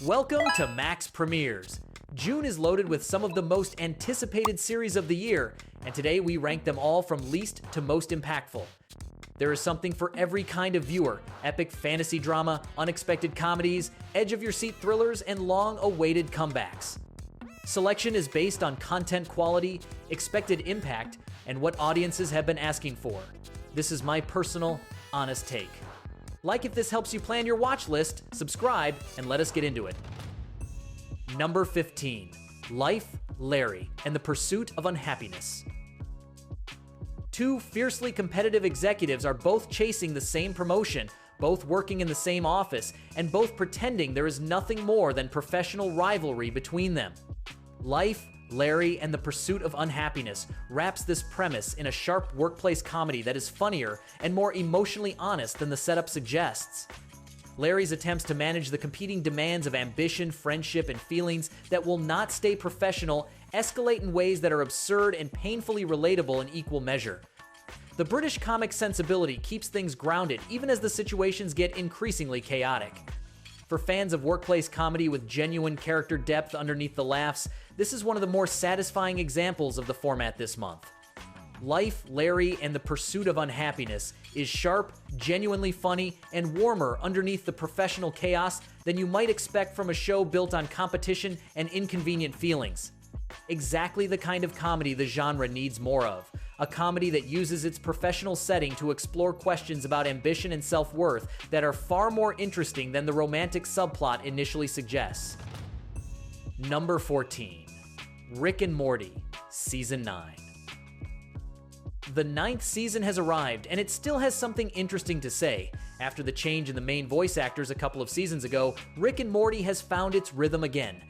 Welcome to Max Premieres. June is loaded with some of the most anticipated series of the year, and today we rank them all from least to most impactful. There is something for every kind of viewer: epic fantasy drama, unexpected comedies, edge-of-your-seat thrillers, and long-awaited comebacks. Selection is based on content quality, expected impact, and what audiences have been asking for. This is my personal, honest take. Like if this helps you plan your watch list, subscribe, and let us get into it. Number 15. Life, Larry, and the Pursuit of Unhappiness. Two fiercely competitive executives are both chasing the same promotion, both working in the same office, and both pretending there is nothing more than professional rivalry between them. Life, Larry, and the Pursuit of Unhappiness wraps this premise in a sharp workplace comedy that is funnier and more emotionally honest than the setup suggests. Larry's attempts to manage the competing demands of ambition, friendship, and feelings that will not stay professional escalate in ways that are absurd and painfully relatable in equal measure. The British comic sensibility keeps things grounded even as the situations get increasingly chaotic. For fans of workplace comedy with genuine character depth underneath the laughs, this is one of the more satisfying examples of the format this month. Life, Larry, and the Pursuit of Unhappiness is sharp, genuinely funny, and warmer underneath the professional chaos than you might expect from a show built on competition and inconvenient feelings. Exactly the kind of comedy the genre needs more of. A comedy that uses its professional setting to explore questions about ambition and self-worth that are far more interesting than the romantic subplot initially suggests. Number 14. Rick and Morty, Season 9. The 9th season has arrived, and it still has something interesting to say. After the change in the main voice actors a couple of seasons ago, Rick and Morty has found its rhythm again.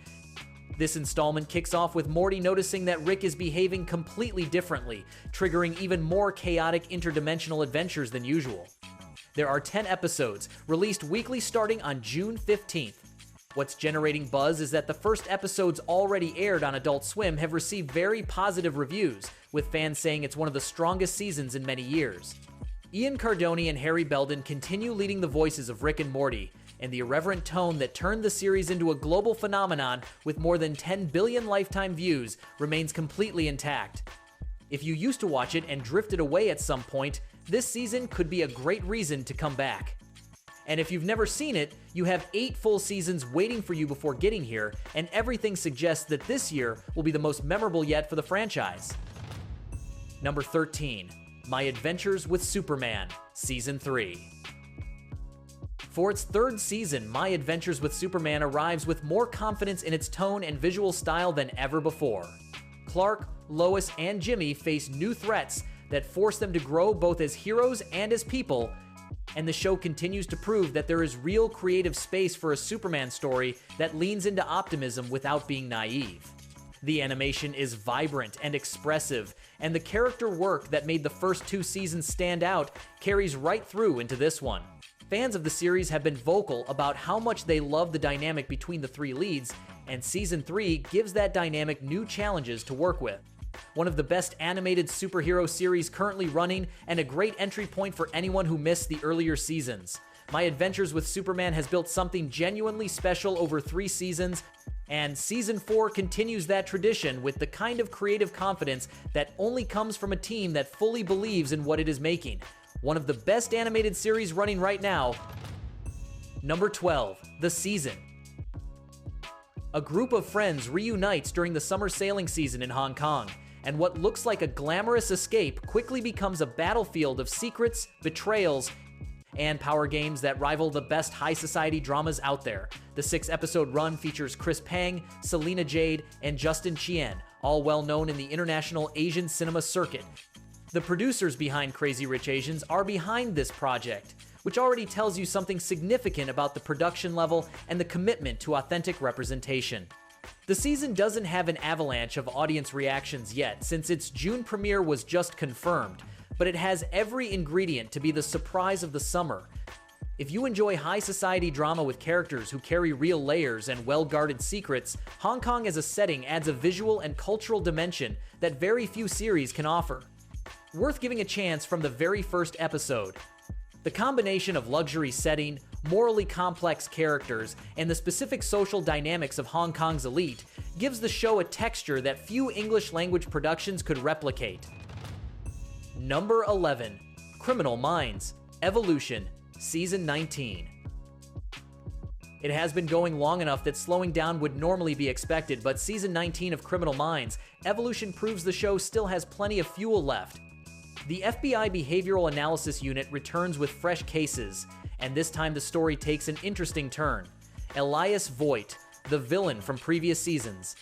This installment kicks off with Morty noticing that Rick is behaving completely differently, triggering even more chaotic interdimensional adventures than usual. There are 10 episodes, released weekly starting on June 15th. What's generating buzz is that the first episodes already aired on Adult Swim have received very positive reviews, with fans saying it's one of the strongest seasons in many years. Ian Cardone and Harry Belden continue leading the voices of Rick and Morty, and the irreverent tone that turned the series into a global phenomenon with more than 10 billion lifetime views remains completely intact. If you used to watch it and drifted away at some point, this season could be a great reason to come back. And if you've never seen it, you have 8 full seasons waiting for you before getting here, and everything suggests that this year will be the most memorable yet for the franchise. Number 13. My Adventures with Superman, Season 3. For its 3rd season, My Adventures with Superman arrives with more confidence in its tone and visual style than ever before. Clark, Lois, and Jimmy face new threats that force them to grow both as heroes and as people, and the show continues to prove that there is real creative space for a Superman story that leans into optimism without being naive. The animation is vibrant and expressive, and the character work that made the first 2 seasons stand out carries right through into this one. Fans of the series have been vocal about how much they love the dynamic between the 3 leads, and Season 3 gives that dynamic new challenges to work with. One of the best animated superhero series currently running, and a great entry point for anyone who missed the earlier seasons. My Adventures with Superman has built something genuinely special over 3 seasons, and Season 4 continues that tradition with the kind of creative confidence that only comes from a team that fully believes in what it is making. One of the best animated series running right now. Number 12. The Season. A group of friends reunites during the summer sailing season in Hong Kong, and what looks like a glamorous escape quickly becomes a battlefield of secrets, betrayals, and power games that rival the best high society dramas out there. The 6-episode run features Chris Pang, Selena Jade, and Justin Chien, all well known in the international Asian cinema circuit. The producers behind Crazy Rich Asians are behind this project, which already tells you something significant about the production level and the commitment to authentic representation. The season doesn't have an avalanche of audience reactions yet, since its June premiere was just confirmed, but it has every ingredient to be the surprise of the summer. If you enjoy high society drama with characters who carry real layers and well-guarded secrets, Hong Kong as a setting adds a visual and cultural dimension that very few series can offer. Worth giving a chance from the very first episode. The combination of luxury setting, morally complex characters, and the specific social dynamics of Hong Kong's elite gives the show a texture that few English-language productions could replicate. Number 11. Criminal Minds Evolution Season 19. It has been going long enough that slowing down would normally be expected, but Season 19 of Criminal Minds Evolution proves the show still has plenty of fuel left. The FBI Behavioral Analysis Unit returns with fresh cases, and this time the story takes an interesting turn. Elias Voigt, the villain from previous seasons,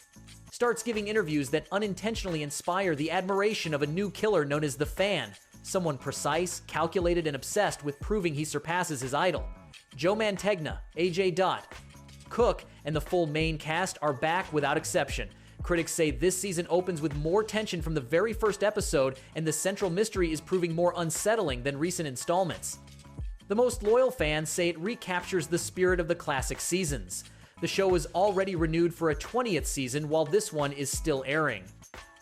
starts giving interviews that unintentionally inspire the admiration of a new killer known as the Fan, someone precise, calculated, and obsessed with proving he surpasses his idol. Joe Mantegna, AJ Dot, Cook, and the full main cast are back without exception. Critics say this season opens with more tension from the very first episode, and the central mystery is proving more unsettling than recent installments. The most loyal fans say it recaptures the spirit of the classic seasons. The show is already renewed for a 20th season, while this one is still airing.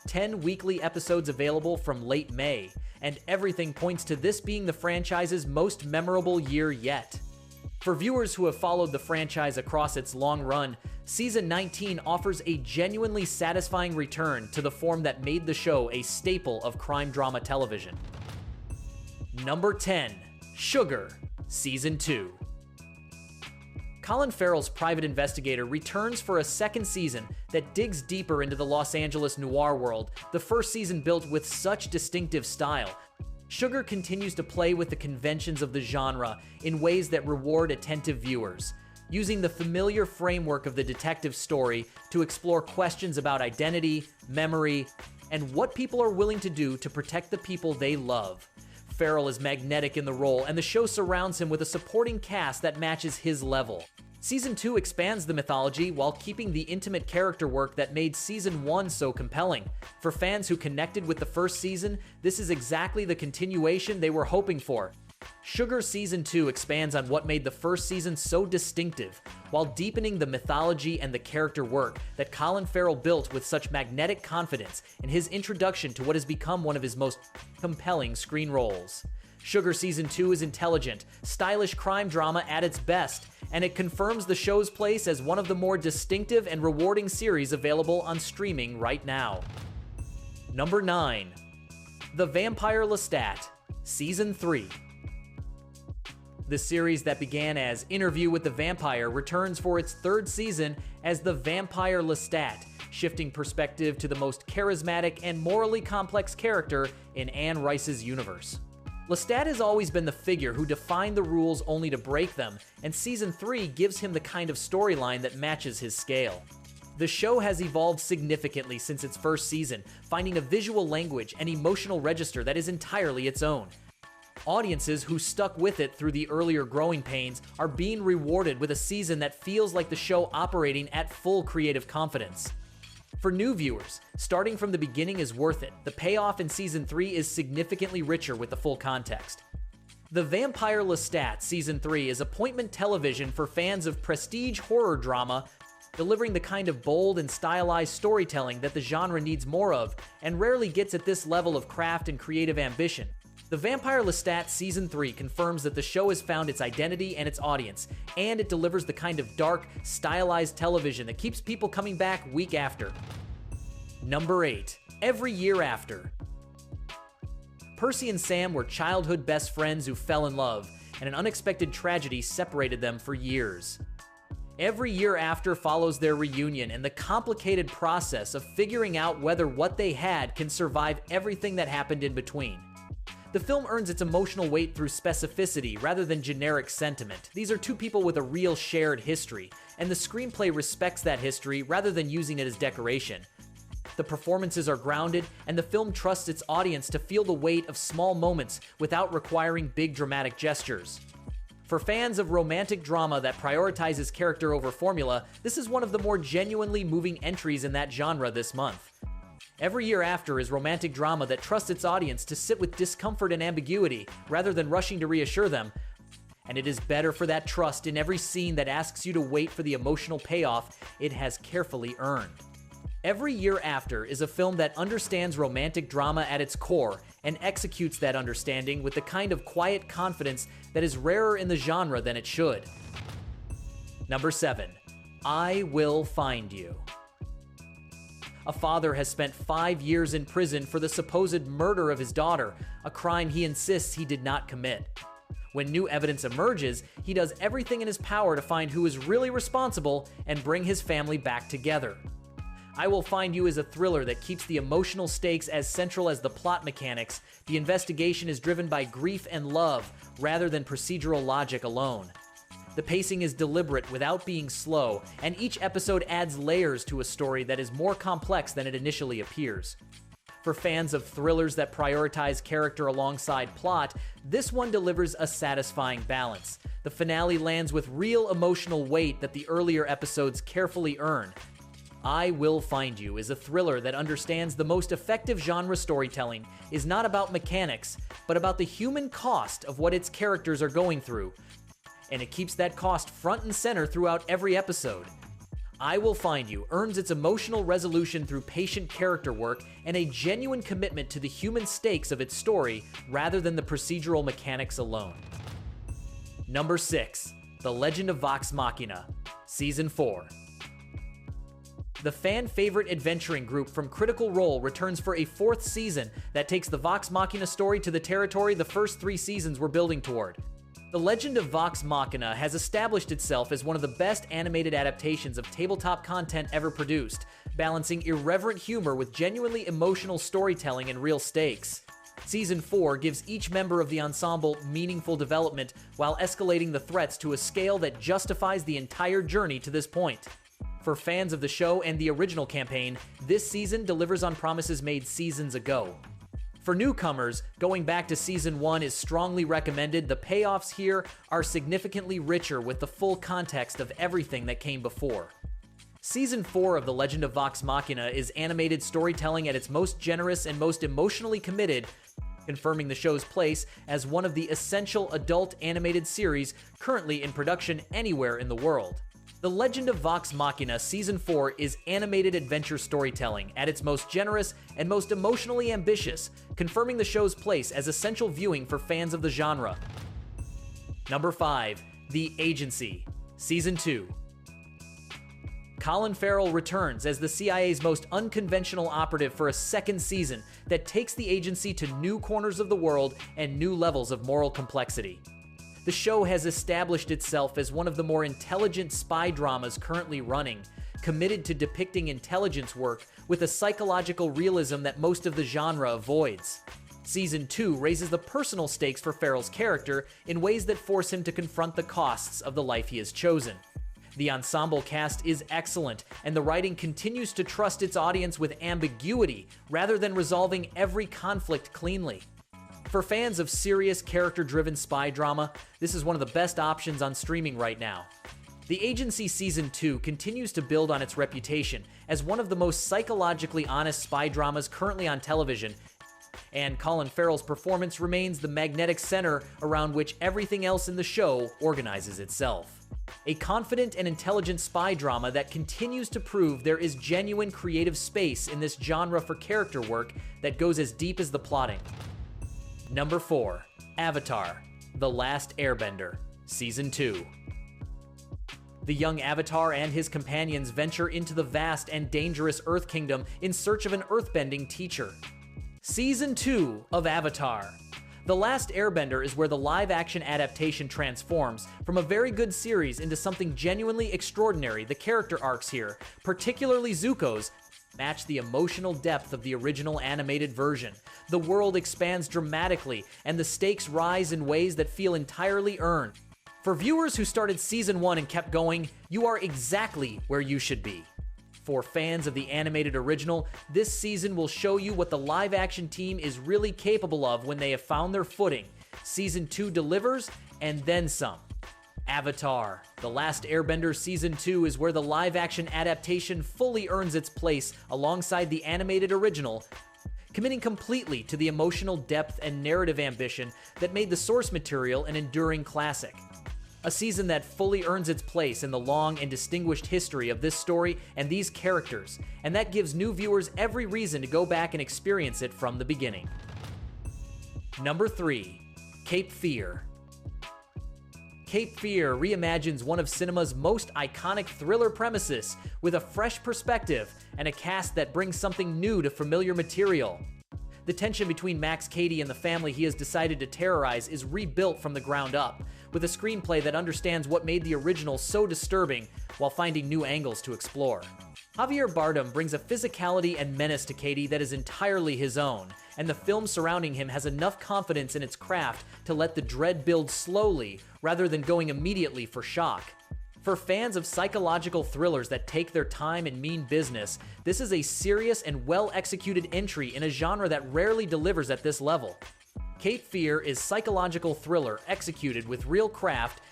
10 weekly episodes available from late May, and everything points to this being the franchise's most memorable year yet. For viewers who have followed the franchise across its long run, Season 19 offers a genuinely satisfying return to the form that made the show a staple of crime drama television. Number 10. Sugar Season 2. Colin Farrell's private investigator returns for a second season that digs deeper into the Los Angeles noir world, the first season built with such distinctive style. Sugar continues to play with the conventions of the genre in ways that reward attentive viewers, using the familiar framework of the detective story to explore questions about identity, memory, and what people are willing to do to protect the people they love. Farrell is magnetic in the role, and the show surrounds him with a supporting cast that matches his level. Season 2 expands the mythology while keeping the intimate character work that made Season 1 so compelling. For fans who connected with the first season, this is exactly the continuation they were hoping for. Sugar Season 2 expands on what made the first season so distinctive, while deepening the mythology and the character work that Colin Farrell built with such magnetic confidence in his introduction to what has become one of his most compelling screen roles. Sugar Season 2 is intelligent, stylish crime drama at its best, and it confirms the show's place as one of the more distinctive and rewarding series available on streaming right now. Number 9. The Vampire Lestat Season 3. The series that began as Interview with the Vampire returns for its third season as The Vampire Lestat, shifting perspective to the most charismatic and morally complex character in Anne Rice's universe. Lestat has always been the figure who defined the rules only to break them, and Season 3 gives him the kind of storyline that matches his scale. The show has evolved significantly since its first season, finding a visual language and emotional register that is entirely its own. Audiences who stuck with it through the earlier growing pains are being rewarded with a season that feels like the show operating at full creative confidence. For new viewers, starting from the beginning is worth it. The payoff in Season 3 is significantly richer with the full context. The Vampire Lestat Season 3 is appointment television for fans of prestige horror drama, delivering the kind of bold and stylized storytelling that the genre needs more of and rarely gets at this level of craft and creative ambition. The Vampire Lestat Season 3 confirms that the show has found its identity and its audience, and it delivers the kind of dark, stylized television that keeps people coming back week after. Number 8. Every Year After. Percy and Sam were childhood best friends who fell in love, and an unexpected tragedy separated them for years. Every Year After follows their reunion and the complicated process of figuring out whether what they had can survive everything that happened in between. The film earns its emotional weight through specificity rather than generic sentiment. These are two people with a real shared history, and the screenplay respects that history rather than using it as decoration. The performances are grounded, and the film trusts its audience to feel the weight of small moments without requiring big dramatic gestures. For fans of romantic drama that prioritizes character over formula, this is one of the more genuinely moving entries in that genre this month. Every Year After is romantic drama that trusts its audience to sit with discomfort and ambiguity rather than rushing to reassure them, and it is better for that trust in every scene that asks you to wait for the emotional payoff it has carefully earned. Every Year After is a film that understands romantic drama at its core and executes that understanding with the kind of quiet confidence that is rarer in the genre than it should. Number 7. I Will Find You. A father has spent 5 years in prison for the supposed murder of his daughter, a crime he insists he did not commit. When new evidence emerges, he does everything in his power to find who is really responsible and bring his family back together. I Will Find You is a thriller that keeps the emotional stakes as central as the plot mechanics. The investigation is driven by grief and love rather than procedural logic alone. The pacing is deliberate without being slow, and each episode adds layers to a story that is more complex than it initially appears. For fans of thrillers that prioritize character alongside plot, this one delivers a satisfying balance. The finale lands with real emotional weight that the earlier episodes carefully earn. I Will Find You is a thriller that understands the most effective genre storytelling is not about mechanics, but about the human cost of what its characters are going through. And it keeps that cost front and center throughout every episode. I Will Find You earns its emotional resolution through patient character work and a genuine commitment to the human stakes of its story rather than the procedural mechanics alone. Number 6. The Legend of Vox Machina, Season 4. The fan-favorite adventuring group from Critical Role returns for a 4th season that takes the Vox Machina story to the territory the first 3 seasons were building toward. The Legend of Vox Machina has established itself as one of the best animated adaptations of tabletop content ever produced, balancing irreverent humor with genuinely emotional storytelling and real stakes. Season 4 gives each member of the ensemble meaningful development while escalating the threats to a scale that justifies the entire journey to this point. For fans of the show and the original campaign, this season delivers on promises made seasons ago. For newcomers, going back to Season 1 is strongly recommended. The payoffs here are significantly richer with the full context of everything that came before. Season 4 of The Legend of Vox Machina is animated storytelling at its most generous and most emotionally committed, confirming the show's place as one of the essential adult animated series currently in production anywhere in the world. The Legend of Vox Machina Season 4 is animated adventure storytelling at its most generous and most emotionally ambitious, confirming the show's place as essential viewing for fans of the genre. Number 5. The Agency, Season 2. Colin Farrell returns as the CIA's most unconventional operative for a 2nd season that takes the agency to new corners of the world and new levels of moral complexity. The show has established itself as one of the more intelligent spy dramas currently running, committed to depicting intelligence work with a psychological realism that most of the genre avoids. Season 2 raises the personal stakes for Farrell's character in ways that force him to confront the costs of the life he has chosen. The ensemble cast is excellent, and the writing continues to trust its audience with ambiguity rather than resolving every conflict cleanly. For fans of serious, character-driven spy drama, this is one of the best options on streaming right now. The Agency Season 2 continues to build on its reputation as one of the most psychologically honest spy dramas currently on television, and Colin Farrell's performance remains the magnetic center around which everything else in the show organizes itself. A confident and intelligent spy drama that continues to prove there is genuine creative space in this genre for character work that goes as deep as the plotting. Number 4. Avatar, The Last Airbender, Season 2. The young Avatar and his companions venture into the vast and dangerous Earth Kingdom in search of an earthbending teacher. Season 2 of Avatar. The Last Airbender is where the live-action adaptation transforms from a very good series into something genuinely extraordinary. The character arcs here, particularly Zuko's, match the emotional depth of the original animated version. The world expands dramatically, and the stakes rise in ways that feel entirely earned. For viewers who started Season 1 and kept going, you are exactly where you should be. For fans of the animated original, this season will show you what the live-action team is really capable of when they have found their footing. Season 2 delivers, and then some. Avatar, The Last Airbender Season 2 is where the live-action adaptation fully earns its place alongside the animated original, committing completely to the emotional depth and narrative ambition that made the source material an enduring classic. A season that fully earns its place in the long and distinguished history of this story and these characters, and that gives new viewers every reason to go back and experience it from the beginning. Number 3. Cape Fear. Cape Fear reimagines one of cinema's most iconic thriller premises with a fresh perspective and a cast that brings something new to familiar material. The tension between Max Cady and the family he has decided to terrorize is rebuilt from the ground up, with a screenplay that understands what made the original so disturbing while finding new angles to explore. Javier Bardem brings a physicality and menace to Cady that is entirely his own, and the film surrounding him has enough confidence in its craft to let the dread build slowly rather than going immediately for shock. For fans of psychological thrillers that take their time and mean business, this is a serious and well-executed entry in a genre that rarely delivers at this level. Cape Fear is psychological thriller executed with real craft,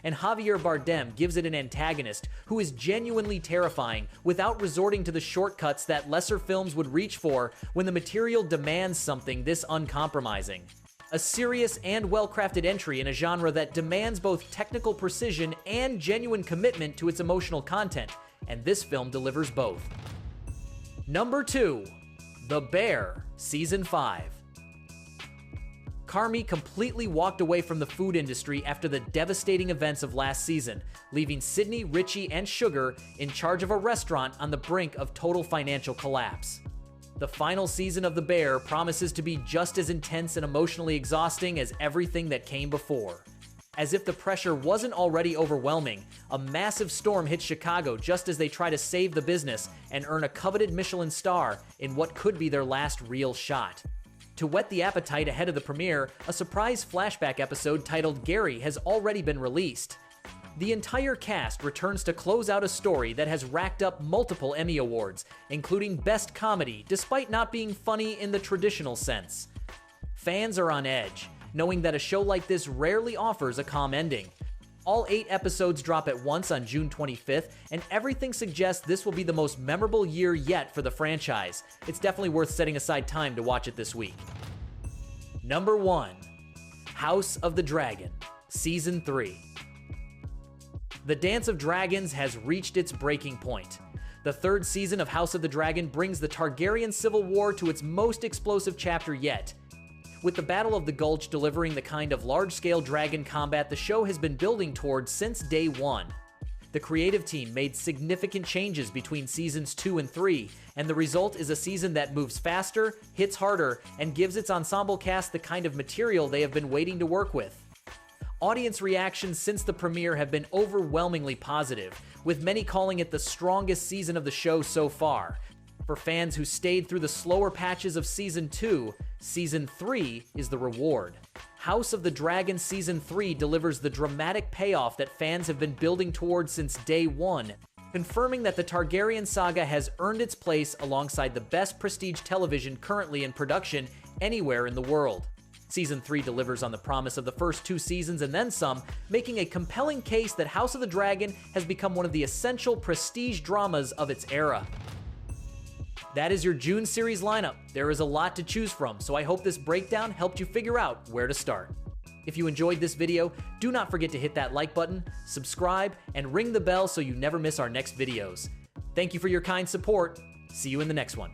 and Javier Bardem gives it an antagonist who is genuinely terrifying without resorting to the shortcuts that lesser films would reach for when the material demands something this uncompromising. A serious and well-crafted entry in a genre that demands both technical precision and genuine commitment to its emotional content, and this film delivers both. Number 2. The Bear, Season 5. Carmy completely walked away from the food industry after the devastating events of last season, leaving Sydney, Richie, and Sugar in charge of a restaurant on the brink of total financial collapse. The final season of The Bear promises to be just as intense and emotionally exhausting as everything that came before. As if the pressure wasn't already overwhelming, a massive storm hits Chicago just as they try to save the business and earn a coveted Michelin star in what could be their last real shot. To whet the appetite ahead of the premiere, a surprise flashback episode titled Gary has already been released. The entire cast returns to close out a story that has racked up multiple Emmy Awards, including Best Comedy, despite not being funny in the traditional sense. Fans are on edge, knowing that a show like this rarely offers a calm ending. All 8 episodes drop at once on June 25th, and everything suggests this will be the most memorable year yet for the franchise. It's definitely worth setting aside time to watch it this week. Number 1. House of the Dragon, Season 3. The Dance of Dragons has reached its breaking point. The 3rd season of House of the Dragon brings the Targaryen Civil War to its most explosive chapter yet. With the Battle of the Gulch delivering the kind of large-scale dragon combat the show has been building towards since day one. The creative team made significant changes between seasons 2 and 3, and the result is a season that moves faster, hits harder, and gives its ensemble cast the kind of material they have been waiting to work with. Audience reactions since the premiere have been overwhelmingly positive, with many calling it the strongest season of the show so far. For fans who stayed through the slower patches of Season 2, Season 3 is the reward. House of the Dragon Season 3 delivers the dramatic payoff that fans have been building towards since day one, confirming that the Targaryen saga has earned its place alongside the best prestige television currently in production anywhere in the world. Season 3 delivers on the promise of the first 2 seasons and then some, making a compelling case that House of the Dragon has become one of the essential prestige dramas of its era. That is your June series lineup. There is a lot to choose from, so I hope this breakdown helped you figure out where to start. If you enjoyed this video, do not forget to hit that like button, subscribe, and ring the bell so you never miss our next videos. Thank you for your kind support. See you in the next one.